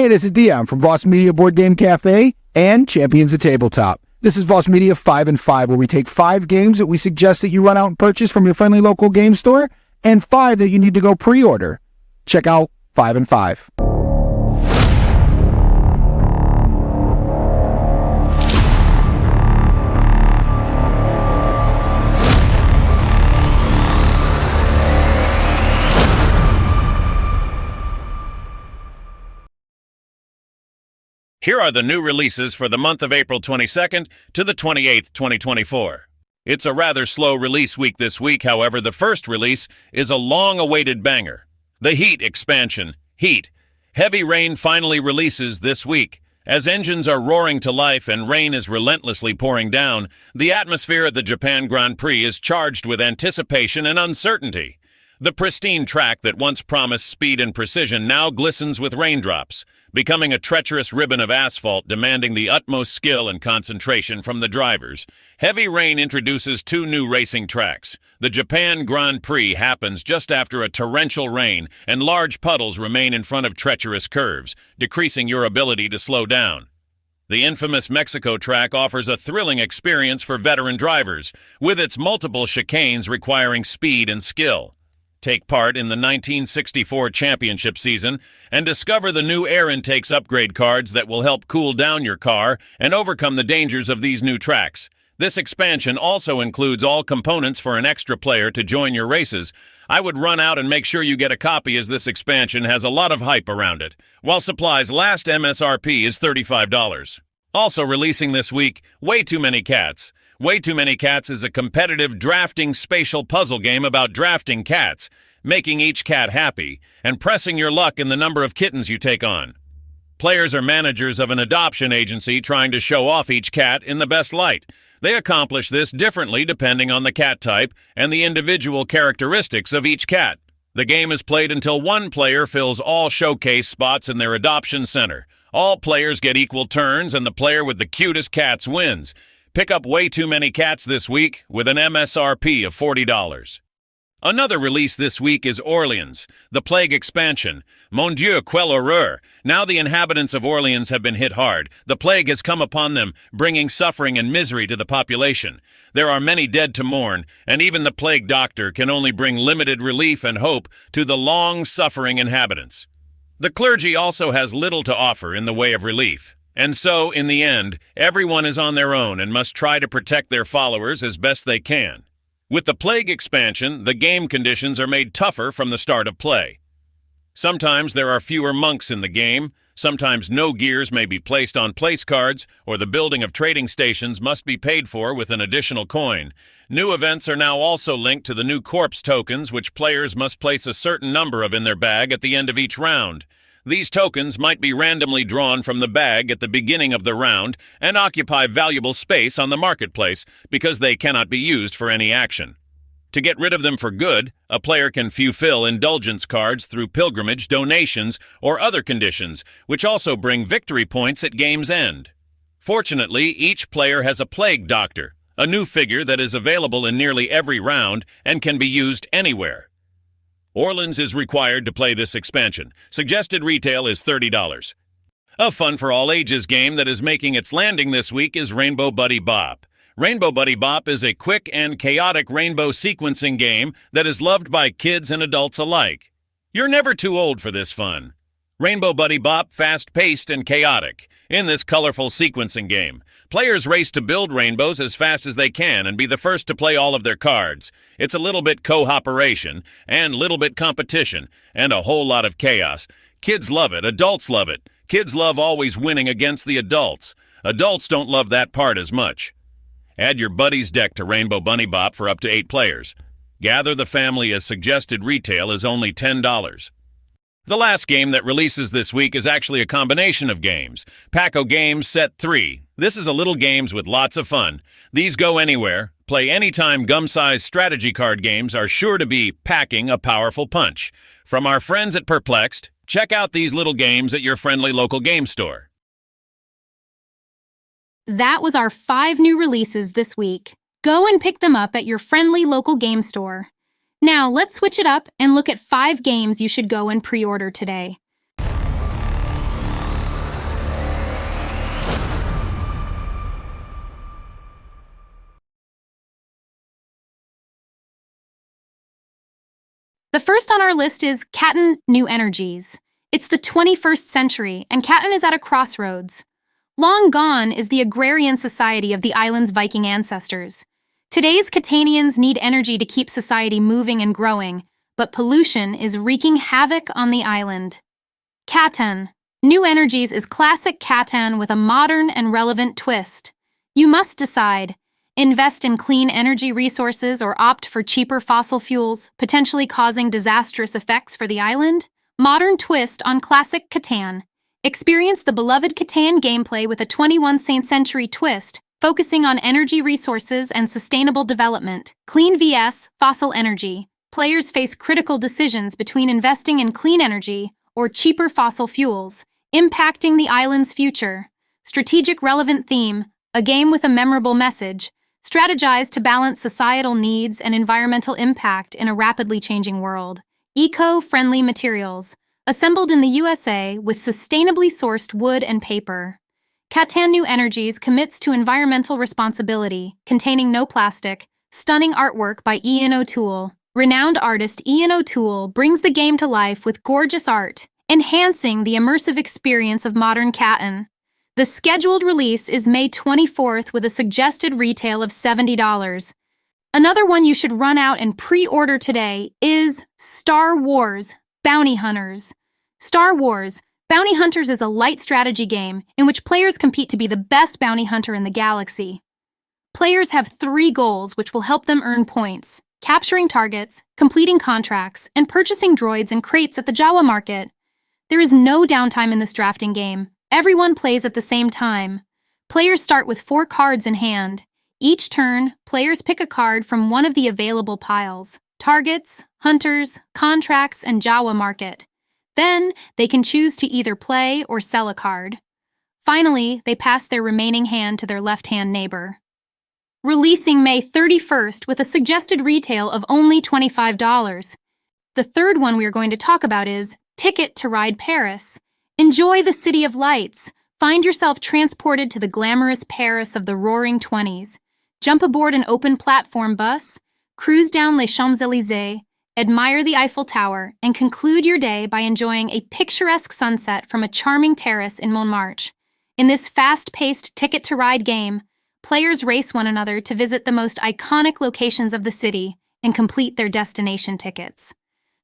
Hey, this is Dion from Voss Media Board Game Cafe and Champions of Tabletop. This is Voss Media 5 and 5, where we take 5 games that we suggest that you run out and purchase from your friendly local game store, and 5 that you need to go pre-order. Check out 5 and 5. Here are the new releases for the month of April 22nd to the 28th, 2024. It's a rather slow release week this week, however, the first release is a long-awaited banger. The Heat expansion, Heat. Heavy Rain finally releases this week. As engines are roaring to life and rain is relentlessly pouring down, the atmosphere at the Japan Grand Prix is charged with anticipation and uncertainty. The pristine track that once promised speed and precision now glistens with raindrops, becoming a treacherous ribbon of asphalt demanding the utmost skill and concentration from the drivers. Heavy Rain introduces 2 new racing tracks. The Japan Grand Prix happens just after a torrential rain, and large puddles remain in front of treacherous curves, decreasing your ability to slow down. The infamous Mexico track offers a thrilling experience for veteran drivers, with its multiple chicanes requiring speed and skill. Take part in the 1964 championship season and discover the new air intakes upgrade cards that will help cool down your car and overcome the dangers of these new tracks. This expansion also includes all components for an extra player to join your races. I would run out and make sure you get a copy, as this expansion has a lot of hype around it. While supplies last, MSRP is $35. Also releasing this week, Way Too Many Cats. Way Too Many Cats is a competitive drafting spatial puzzle game about drafting cats, making each cat happy, and pressing your luck in the number of kittens you take on. Players are managers of an adoption agency trying to show off each cat in the best light. They accomplish this differently depending on the cat type and the individual characteristics of each cat. The game is played until one player fills all showcase spots in their adoption center. All players get equal turns, and the player with the cutest cats wins. Pick up Way Too Many Cats this week with an MSRP of $40. Another release this week is Orleans, the Plague expansion. Mon Dieu, quelle horreur! Now the inhabitants of Orleans have been hit hard. The plague has come upon them, bringing suffering and misery to the population. There are many dead to mourn, and even the plague doctor can only bring limited relief and hope to the long-suffering inhabitants. The clergy also has little to offer in the way of relief. And so, in the end, everyone is on their own and must try to protect their followers as best they can. With the Plague expansion, the game conditions are made tougher from the start of play. Sometimes there are fewer monks in the game, sometimes no gears may be placed on place cards, or the building of trading stations must be paid for with an additional coin. New events are now also linked to the new corpse tokens, which players must place a certain number of in their bag at the end of each round. These tokens might be randomly drawn from the bag at the beginning of the round and occupy valuable space on the marketplace because they cannot be used for any action. To get rid of them for good, a player can fulfill indulgence cards through pilgrimage, donations, or other conditions, which also bring victory points at game's end. Fortunately, each player has a Plague Doctor, a new figure that is available in nearly every round and can be used anywhere. Orleans is required to play this expansion. Suggested retail is $30. A fun-for-all-ages game that is making its landing this week is Rainbow Buddy Bop. Rainbow Buddy Bop is a quick and chaotic rainbow sequencing game that is loved by kids and adults alike. You're never too old for this fun. Rainbow Buddy Bop, fast-paced and chaotic. In this colorful sequencing game, players race to build rainbows as fast as they can and be the first to play all of their cards. It's a little bit cooperation and little bit competition and a whole lot of chaos. Kids love it. Adults love it. Kids love always winning against the adults. Adults don't love that part as much. Add your buddy's deck to Rainbow Bunny Bop for up to 8 players. Gather the family as suggested retail is only $10. The last game that releases this week is actually a combination of games. Paco Games Set 3. This is a little games with lots of fun. These go anywhere. Play anytime gum-sized strategy card games are sure to be packing a powerful punch. From our friends at Perplexed, check out these little games at your friendly local game store. That was our 5 new releases this week. Go and pick them up at your friendly local game store. Now, let's switch it up and look at 5 games you should go and pre-order today. The first on our list is Catan New Energies. It's the 21st century, and Catan is at a crossroads. Long gone is the agrarian society of the island's Viking ancestors. Today's Catanians need energy to keep society moving and growing, but pollution is wreaking havoc on the island. Catan New Energies is classic Catan with a modern and relevant twist. You must decide: invest in clean energy resources or opt for cheaper fossil fuels, potentially causing disastrous effects for the island? Modern twist on classic Catan. Experience the beloved Catan gameplay with a 21st century twist, focusing on energy resources and sustainable development. Clean vs. fossil energy. Players face critical decisions between investing in clean energy or cheaper fossil fuels, impacting the island's future. Strategic relevant theme. A game with a memorable message. Strategize to balance societal needs and environmental impact in a rapidly changing world. Eco-friendly materials. Assembled in the USA with sustainably sourced wood and paper. Catan New Energies commits to environmental responsibility, containing no plastic. Stunning artwork by Ian O'Toole. Renowned artist Ian O'Toole brings the game to life with gorgeous art, enhancing the immersive experience of modern Catan. The scheduled release is May 24th with a suggested retail of $70. Another one you should run out and pre-order today is Star Wars Bounty Hunters. Star Wars Bounty Hunters is a light strategy game in which players compete to be the best bounty hunter in the galaxy. Players have 3 goals which will help them earn points: capturing targets, completing contracts, and purchasing droids and crates at the Jawa market. There is no downtime in this drafting game. Everyone plays at the same time. Players start with 4 cards in hand. Each turn, players pick a card from one of the available piles: targets, hunters, contracts, and Jawa market. Then, they can choose to either play or sell a card. Finally, they pass their remaining hand to their left-hand neighbor. Releasing May 31st with a suggested retail of only $25. The third one we are going to talk about is Ticket to Ride Paris. Enjoy the City of Lights. Find yourself transported to the glamorous Paris of the Roaring '20s. Jump aboard an open platform bus, cruise down Les Champs-Élysées, admire the Eiffel Tower, and conclude your day by enjoying a picturesque sunset from a charming terrace in Montmartre. In this fast-paced Ticket to Ride game, players race one another to visit the most iconic locations of the city and complete their destination tickets.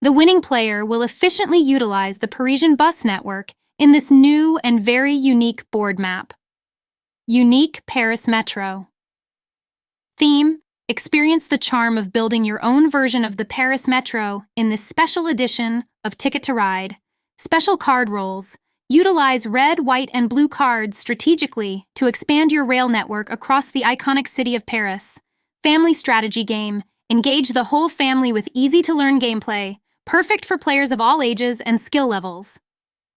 The winning player will efficiently utilize the Parisian bus network in this new and very unique board map. Unique Paris Metro. Theme: experience the charm of building your own version of the Paris Metro in this special edition of Ticket to Ride. Special card rolls. Utilize red, white, and blue cards strategically to expand your rail network across the iconic city of Paris. Family strategy game. Engage the whole family with easy-to-learn gameplay, perfect for players of all ages and skill levels.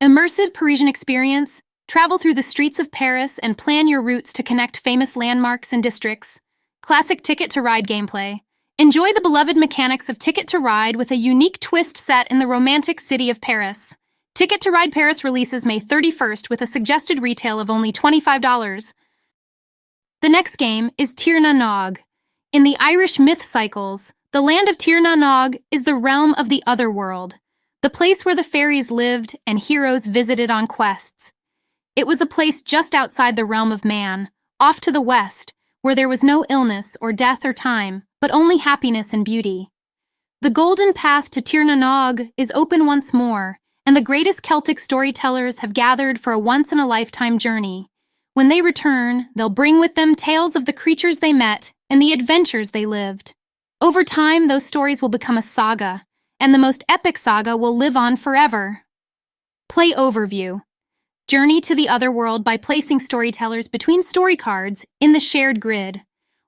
Immersive Parisian experience. Travel through the streets of Paris and plan your routes to connect famous landmarks and districts. Classic Ticket to Ride gameplay. Enjoy the beloved mechanics of Ticket to Ride with a unique twist set in the romantic city of Paris. Ticket to Ride Paris releases May 31st with a suggested retail of only $25. The next game is Tir na Nog. In the Irish myth cycles, the land of Tir na Nog is the realm of the otherworld, the place where the fairies lived and heroes visited on quests. It was a place just outside the realm of man, off to the west, where there was no illness or death or time, but only happiness and beauty. The golden path to Tir na Nog is open once more, and the greatest Celtic storytellers have gathered for a once-in-a-lifetime journey. When they return, they'll bring with them tales of the creatures they met and the adventures they lived. Over time, those stories will become a saga, and the most epic saga will live on forever. Play overview. Journey to the otherworld by placing storytellers between story cards in the shared grid.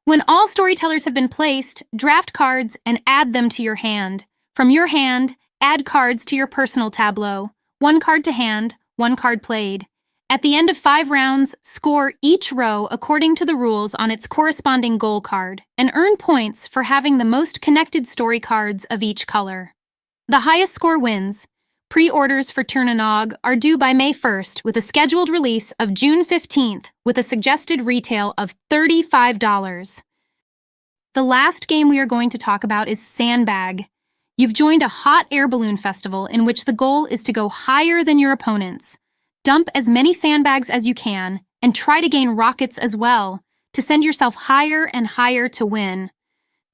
When all storytellers have been placed, draft cards and add them to your hand. From your hand, add cards to your personal tableau. 1 card to hand, 1 card played. At the end of 5 rounds, score each row according to the rules on its corresponding goal card, and earn points for having the most connected story cards of each color. The highest score wins. Pre-orders for Tir na Nog are due by May 1st with a scheduled release of June 15th with a suggested retail of $35. The last game we are going to talk about is Sandbag. You've joined a hot air balloon festival in which the goal is to go higher than your opponents. Dump as many sandbags as you can, and try to gain rockets as well, to send yourself higher and higher to win.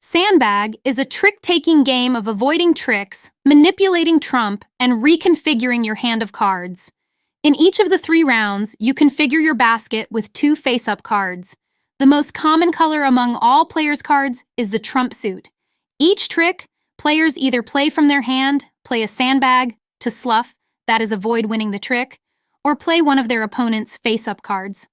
Sandbag is a trick-taking game of avoiding tricks, manipulating trump, and reconfiguring your hand of cards. In each of the 3 rounds, you configure your basket with 2 face-up cards. The most common color among all players' cards is the trump suit. Each trick, players either play from their hand, play a sandbag to slough, that is avoid winning the trick, or play one of their opponent's face-up cards.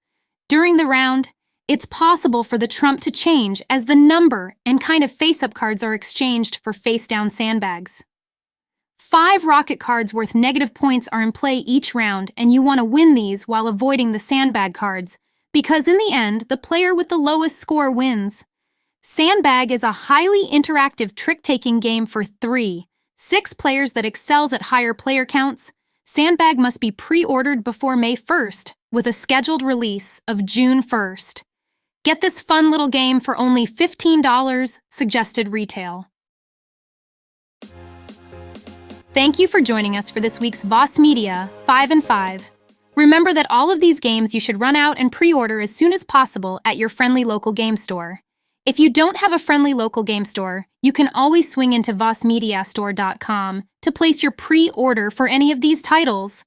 During the round, it's possible for the trump to change as the number and kind of face-up cards are exchanged for face-down sandbags. 5 rocket cards worth negative points are in play each round, and you want to win these while avoiding the sandbag cards, because in the end, the player with the lowest score wins. Sandbag is a highly interactive trick-taking game for 6 players that excels at higher player counts. Sandbag must be pre-ordered before May 1st, with a scheduled release of June 1st. Get this fun little game for only $15, suggested retail. Thank you for joining us for this week's Voss Media 5 and 5. Remember that all of these games you should run out and pre-order as soon as possible at your friendly local game store. If you don't have a friendly local game store, you can always swing into vossmediastore.com to place your pre-order for any of these titles.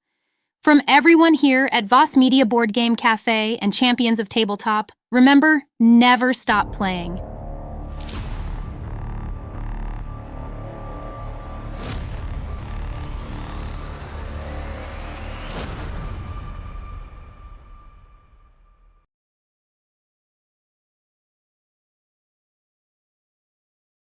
From everyone here at Voss Media Board Game Cafe and Champions of Tabletop, remember, never stop playing.